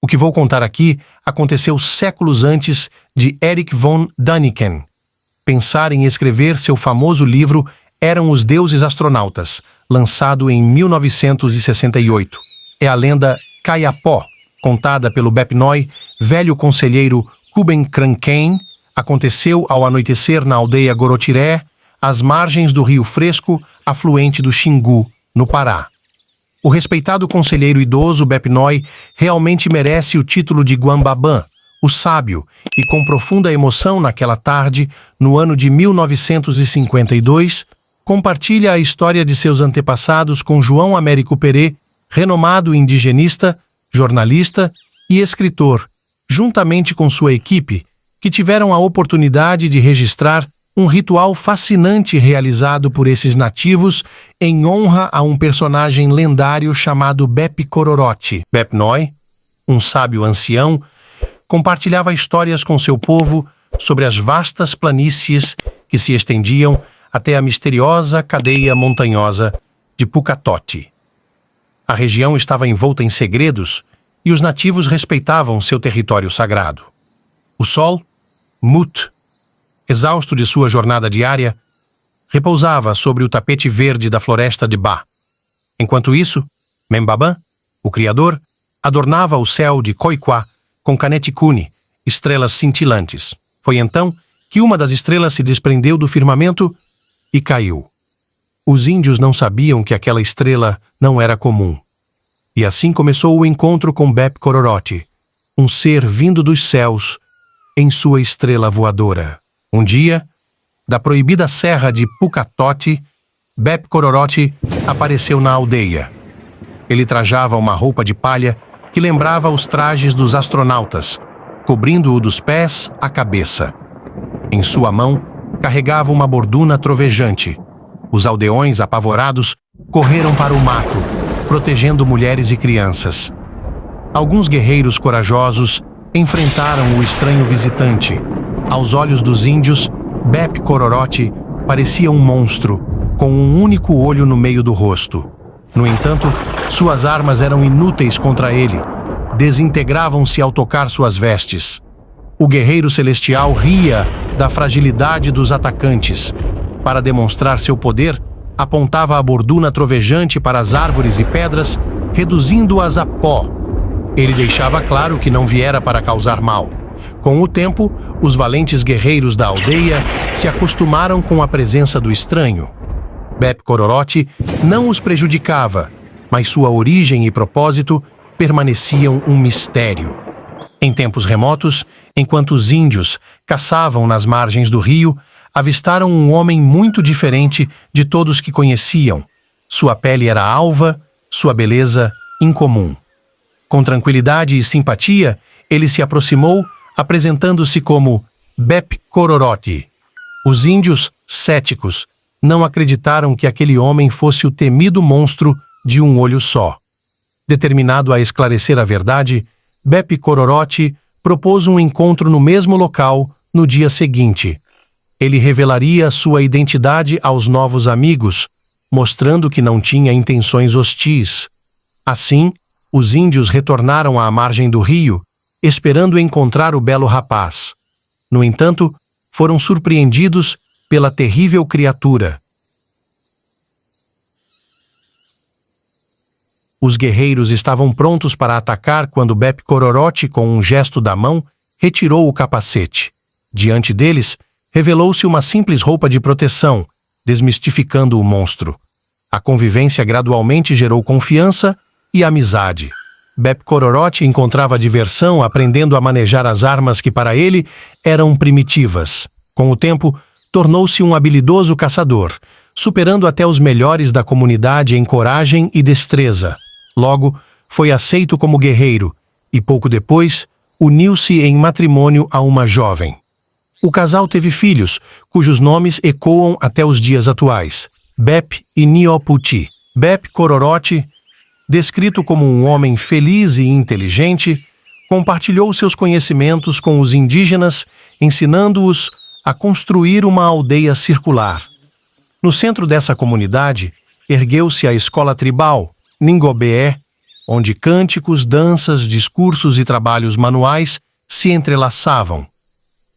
O que vou contar aqui aconteceu séculos antes de Erich von Däniken pensar em escrever seu famoso livro Eram os Deuses Astronautas, lançado em 1968. É a lenda Kayapó, contada pelo Bepnói, velho conselheiro Kubenkrankén, aconteceu ao anoitecer na aldeia Gorotiré, às margens do Rio Fresco, afluente do Xingu, no Pará. O respeitado conselheiro idoso Bepnói realmente merece o título de Guambabã, o sábio, e com profunda emoção naquela tarde, no ano de 1952, compartilha a história de seus antepassados com João Américo Perê, renomado indigenista, jornalista e escritor, juntamente com sua equipe, que tiveram a oportunidade de registrar um ritual fascinante realizado por esses nativos em honra a um personagem lendário chamado Bep Kororote. Bepnói, um sábio ancião, compartilhava histórias com seu povo sobre as vastas planícies que se estendiam até a misteriosa cadeia montanhosa de Pukatote. A região estava envolta em segredos e os nativos respeitavam seu território sagrado. O sol, Mut, exausto de sua jornada diária, repousava sobre o tapete verde da floresta de Ba. Enquanto isso, Membabã, o Criador, adornava o céu de Khoikhua com Kanetikune, estrelas cintilantes. Foi então que uma das estrelas se desprendeu do firmamento e caiu. Os índios não sabiam que aquela estrela não era comum. E assim começou o encontro com Bep Kororote, um ser vindo dos céus em sua estrela voadora. Um dia, da proibida serra de Pukatote, Bep Kororote apareceu na aldeia. Ele trajava uma roupa de palha que lembrava os trajes dos astronautas, cobrindo-o dos pés à cabeça. Em sua mão, carregava uma borduna trovejante. Os aldeões, apavorados, correram para o mato, protegendo mulheres e crianças. Alguns guerreiros corajosos enfrentaram o estranho visitante. Aos olhos dos índios, Bep Kororote parecia um monstro, com um único olho no meio do rosto. No entanto, suas armas eram inúteis contra ele. Desintegravam-se ao tocar suas vestes. O guerreiro celestial ria da fragilidade dos atacantes. Para demonstrar seu poder, apontava a borduna trovejante para as árvores e pedras, reduzindo-as a pó. Ele deixava claro que não viera para causar mal. Com o tempo, os valentes guerreiros da aldeia se acostumaram com a presença do estranho. Bep Kororote não os prejudicava, mas sua origem e propósito permaneciam um mistério. Em tempos remotos, enquanto os índios caçavam nas margens do rio, avistaram um homem muito diferente de todos que conheciam. Sua pele era alva, sua beleza incomum. Com tranquilidade e simpatia, ele se aproximou, apresentando-se como Bep Kororote. Os índios, céticos, não acreditaram que aquele homem fosse o temido monstro de um olho só. Determinado a esclarecer a verdade, Bep Kororote propôs um encontro no mesmo local no dia seguinte. Ele revelaria sua identidade aos novos amigos, mostrando que não tinha intenções hostis. Assim, os índios retornaram à margem do rio, esperando encontrar o belo rapaz. No entanto, foram surpreendidos pela terrível criatura. Os guerreiros estavam prontos para atacar quando Bep Kororote, com um gesto da mão, retirou o capacete. Diante deles, revelou-se uma simples roupa de proteção, desmistificando o monstro. A convivência gradualmente gerou confiança e amizade. Bep Kororote encontrava diversão aprendendo a manejar as armas que para ele eram primitivas. Com o tempo, tornou-se um habilidoso caçador, superando até os melhores da comunidade em coragem e destreza. Logo, foi aceito como guerreiro e, pouco depois, uniu-se em matrimônio a uma jovem. O casal teve filhos, cujos nomes ecoam até os dias atuais: Bep e Nioputi. Bep Kororote, descrito como um homem feliz e inteligente, compartilhou seus conhecimentos com os indígenas, ensinando-os a construir uma aldeia circular. No centro dessa comunidade, ergueu-se a escola tribal, Ningobeé, onde cânticos, danças, discursos e trabalhos manuais se entrelaçavam.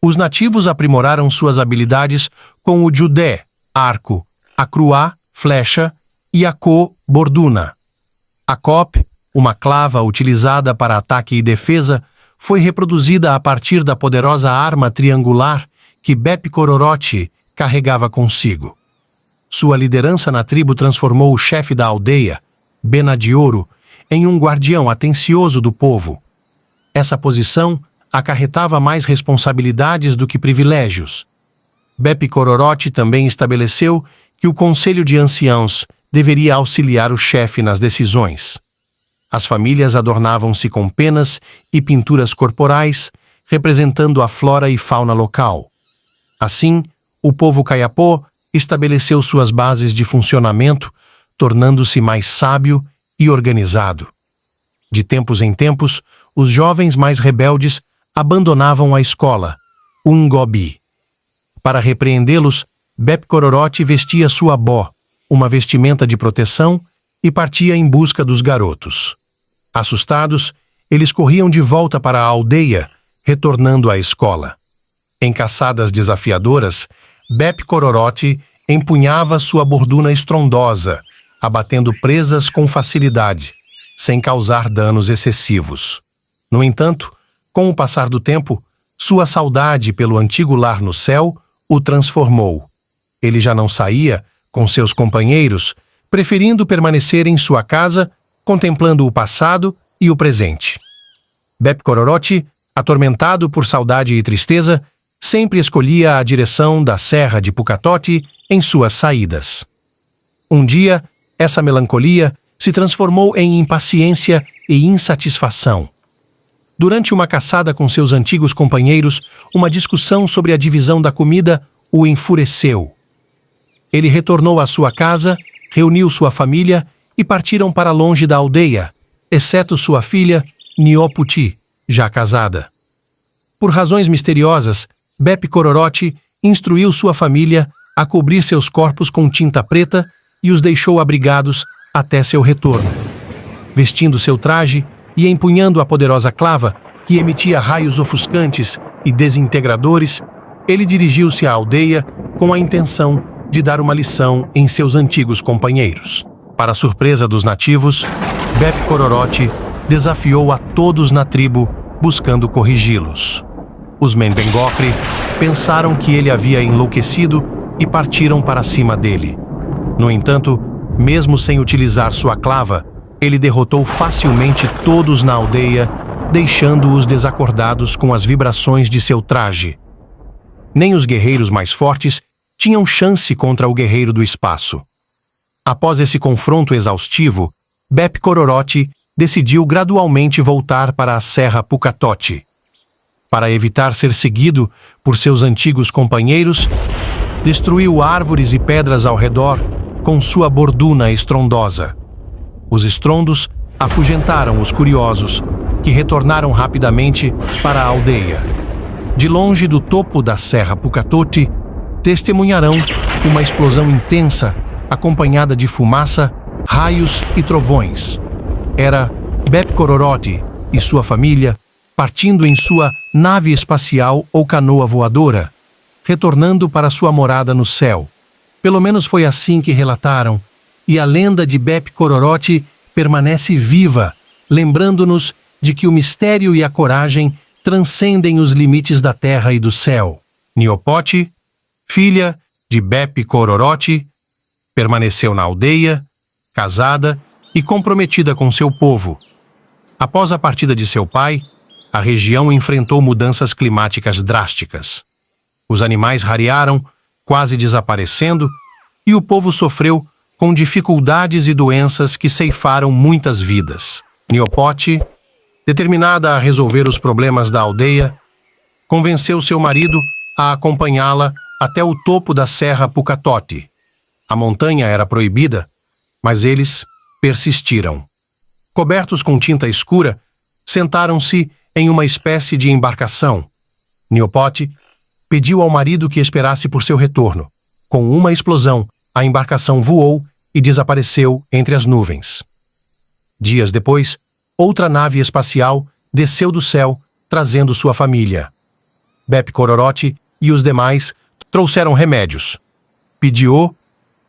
Os nativos aprimoraram suas habilidades com o judé, arco, a cruá, flecha, e a co, borduna. A cop, uma clava utilizada para ataque e defesa, foi reproduzida a partir da poderosa arma triangular que Bep-Kororote carregava consigo. Sua liderança na tribo transformou o chefe da aldeia, Bena de Ouro, em um guardião atencioso do povo. Essa posição acarretava mais responsabilidades do que privilégios. Bep-Kororote também estabeleceu que o Conselho de Anciãos deveria auxiliar o chefe nas decisões. As famílias adornavam-se com penas e pinturas corporais, representando a flora e fauna local. Assim, o povo Kayapó estabeleceu suas bases de funcionamento, tornando-se mais sábio e organizado. De tempos em tempos, os jovens mais rebeldes abandonavam a escola, o Ngobi. Para repreendê-los, Bep-Kororote vestia sua bó, uma vestimenta de proteção, e partia em busca dos garotos. Assustados, eles corriam de volta para a aldeia, retornando à escola. Em caçadas desafiadoras, Bep-Kororote empunhava sua borduna estrondosa, abatendo presas com facilidade, sem causar danos excessivos. No entanto, com o passar do tempo, sua saudade pelo antigo lar no céu o transformou. Ele já não saía com seus companheiros, preferindo permanecer em sua casa, contemplando o passado e o presente. Bep-Kororote, atormentado por saudade e tristeza, sempre escolhia a direção da Serra de Pukatote em suas saídas. Um dia, essa melancolia se transformou em impaciência e insatisfação. Durante uma caçada com seus antigos companheiros, uma discussão sobre a divisão da comida o enfureceu. Ele retornou à sua casa, reuniu sua família e partiram para longe da aldeia, exceto sua filha, Nioputi, já casada. Por razões misteriosas, Bep-Kororote instruiu sua família a cobrir seus corpos com tinta preta e os deixou abrigados até seu retorno. Vestindo seu traje e empunhando a poderosa clava, que emitia raios ofuscantes e desintegradores, ele dirigiu-se à aldeia com a intenção de dar uma lição em seus antigos companheiros. Para a surpresa dos nativos, Bep-Kororote desafiou a todos na tribo, buscando corrigi-los. Os Menbengokri pensaram que ele havia enlouquecido e partiram para cima dele. No entanto, mesmo sem utilizar sua clava, ele derrotou facilmente todos na aldeia, deixando-os desacordados com as vibrações de seu traje. Nem os guerreiros mais fortes tinham chance contra o guerreiro do espaço. Após esse confronto exaustivo, Bep-Kororote decidiu gradualmente voltar para a Serra Pukatote. Para evitar ser seguido por seus antigos companheiros, destruiu árvores e pedras ao redor com sua borduna estrondosa. Os estrondos afugentaram os curiosos, que retornaram rapidamente para a aldeia. De longe do topo da Serra Pukatote, testemunharão uma explosão intensa, acompanhada de fumaça, raios e trovões. Era Bep-Kororote e sua família partindo em sua nave espacial ou canoa voadora, retornando para sua morada no céu. Pelo menos foi assim que relataram, e a lenda de Bep-Kororote permanece viva, lembrando-nos de que o mistério e a coragem transcendem os limites da terra e do céu. Niopote, filha de Bep-Kororote, permaneceu na aldeia, casada e comprometida com seu povo. Após a partida de seu pai, a região enfrentou mudanças climáticas drásticas. Os animais rarearam, quase desaparecendo, e o povo sofreu com dificuldades e doenças que ceifaram muitas vidas. Niopote, determinada a resolver os problemas da aldeia, convenceu seu marido a acompanhá-la até o topo da Serra Pukatote. A montanha era proibida, mas eles persistiram. Cobertos com tinta escura, sentaram-se em uma espécie de embarcação. Niopote pediu ao marido que esperasse por seu retorno. Com uma explosão, a embarcação voou e desapareceu entre as nuvens. Dias depois, outra nave espacial desceu do céu, trazendo sua família. Bep-Kororote e os demais trouxeram remédios, pidiô,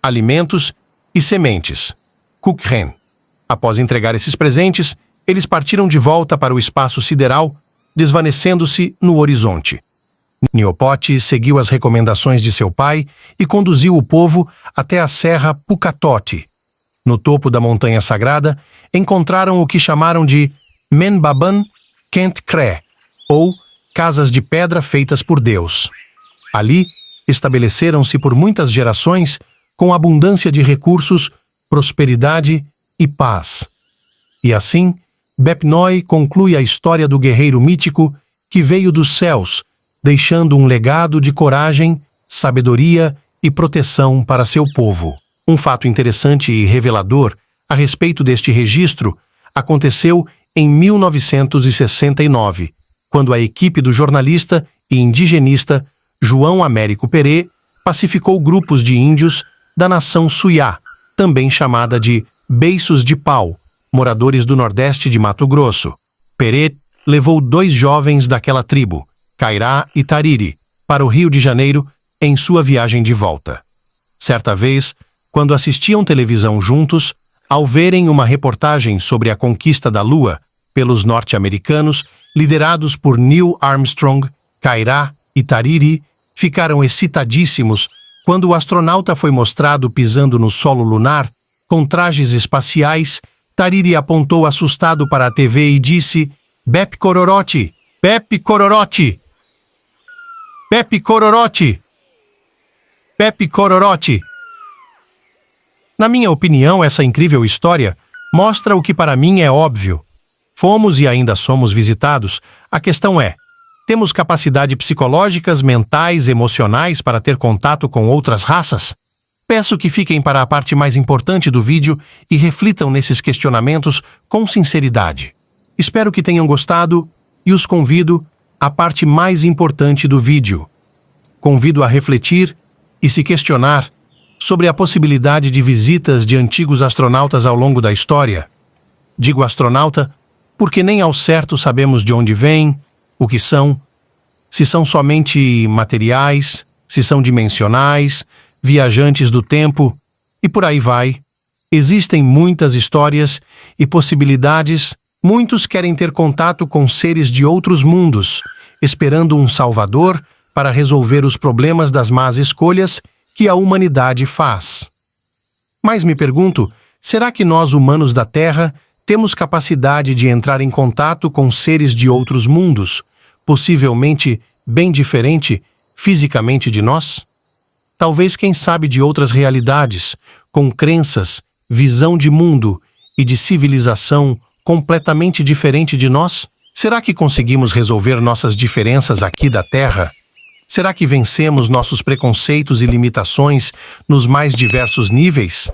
alimentos e sementes. Kukren. Após entregar esses presentes, eles partiram de volta para o espaço sideral, desvanecendo-se no horizonte. Niopote seguiu as recomendações de seu pai e conduziu o povo até a Serra Pukatote. No topo da montanha sagrada, encontraram o que chamaram de Menbaban Kent Kre, ou casas de pedra feitas por Deus. Ali, estabeleceram-se por muitas gerações com abundância de recursos, prosperidade e paz. E assim, Bep-Noi conclui a história do guerreiro mítico que veio dos céus, deixando um legado de coragem, sabedoria e proteção para seu povo. Um fato interessante e revelador a respeito deste registro aconteceu em 1969, quando a equipe do jornalista e indigenista João Américo Perê pacificou grupos de índios da nação Suiá, também chamada de Beiços de Pau, moradores do nordeste de Mato Grosso. Perê levou 2 jovens daquela tribo, Cairá e Tariri, para o Rio de Janeiro em sua viagem de volta. Certa vez, quando assistiam televisão juntos, ao verem uma reportagem sobre a conquista da Lua pelos norte-americanos, liderados por Neil Armstrong, Cairá e Tariri, ficaram excitadíssimos quando o astronauta foi mostrado pisando no solo lunar com trajes espaciais. Tariri apontou assustado para a TV e disse: Bep-Kororote! Bep-Kororote! Bep-Kororote! Bep-Kororote! Na minha opinião, essa incrível história mostra o que para mim é óbvio. Fomos e ainda somos visitados. A questão é: temos capacidade psicológicas, mentais, emocionais para ter contato com outras raças? Peço que fiquem para a parte mais importante do vídeo e reflitam nesses questionamentos com sinceridade. Espero que tenham gostado e os convido à parte mais importante do vídeo. Convido a refletir e se questionar sobre a possibilidade de visitas de antigos astronautas ao longo da história. Digo astronauta porque nem ao certo sabemos de onde vêm, o que são, se são somente materiais, se são dimensionais, viajantes do tempo, e por aí vai. Existem muitas histórias e possibilidades. Muitos querem ter contato com seres de outros mundos, esperando um salvador para resolver os problemas das más escolhas que a humanidade faz. Mas me pergunto, será que nós, humanos da Terra, temos capacidade de entrar em contato com seres de outros mundos, possivelmente bem diferente fisicamente de nós? Talvez, quem sabe, de outras realidades, com crenças, visão de mundo e de civilização completamente diferente de nós? Será que conseguimos resolver nossas diferenças aqui da Terra? Será que vencemos nossos preconceitos e limitações nos mais diversos níveis?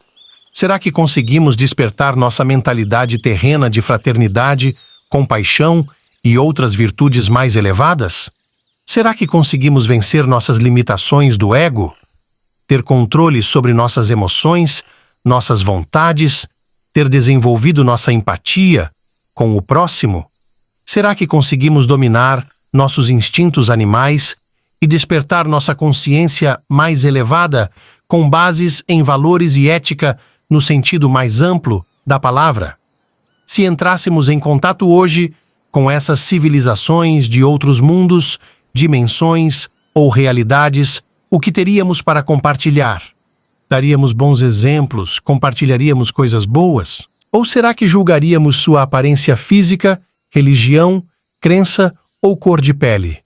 Será que conseguimos despertar nossa mentalidade terrena de fraternidade, compaixão e outras virtudes mais elevadas? Será que conseguimos vencer nossas limitações do ego? Ter controle sobre nossas emoções, nossas vontades, ter desenvolvido nossa empatia com o próximo? Será que conseguimos dominar nossos instintos animais e despertar nossa consciência mais elevada com bases em valores e ética no sentido mais amplo da palavra? Se entrássemos em contato hoje com essas civilizações de outros mundos, dimensões ou realidades, o que teríamos para compartilhar? Daríamos bons exemplos, compartilharíamos coisas boas? Ou será que julgaríamos sua aparência física, religião, crença ou cor de pele?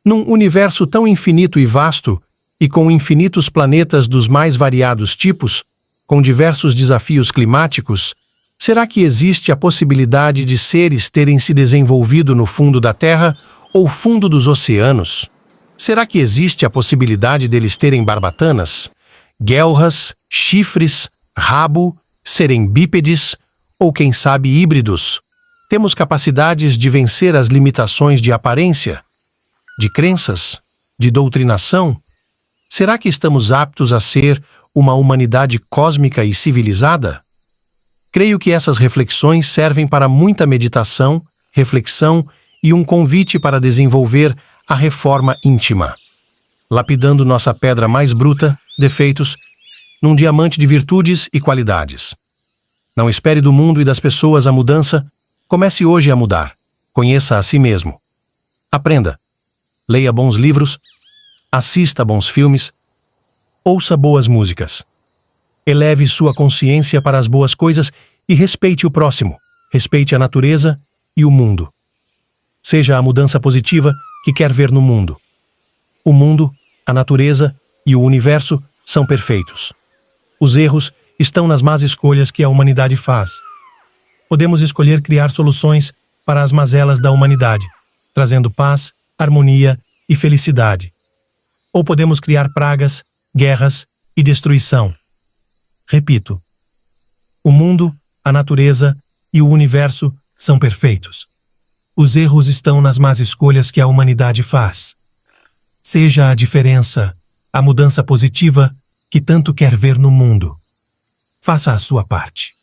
Num universo tão infinito e vasto, e com infinitos planetas dos mais variados tipos, com diversos desafios climáticos, será que existe a possibilidade de seres terem se desenvolvido no fundo da Terra ou fundo dos oceanos? Será que existe a possibilidade deles terem barbatanas, guelras, chifres, rabo, serem bípedes ou, quem sabe, híbridos? Temos capacidades de vencer as limitações de aparência, de crenças, de doutrinação? Será que estamos aptos a ser uma humanidade cósmica e civilizada? Creio que essas reflexões servem para muita meditação, reflexão e um convite para desenvolver a reforma íntima, lapidando nossa pedra mais bruta, defeitos, num diamante de virtudes e qualidades. Não espere do mundo e das pessoas a mudança, comece hoje a mudar. Conheça a si mesmo. Aprenda. Leia bons livros, assista a bons filmes, ouça boas músicas. Eleve sua consciência para as boas coisas e respeite o próximo, respeite a natureza e o mundo. Seja a mudança positiva que quer ver no mundo. O mundo, a natureza e o universo são perfeitos. Os erros estão nas más escolhas que a humanidade faz. Podemos escolher criar soluções para as mazelas da humanidade, trazendo paz, harmonia e felicidade. Ou podemos criar pragas, guerras e destruição. Repito, o mundo, a natureza e o universo são perfeitos. Os erros estão nas más escolhas que a humanidade faz. Seja a diferença, a mudança positiva que tanto quer ver no mundo. Faça a sua parte.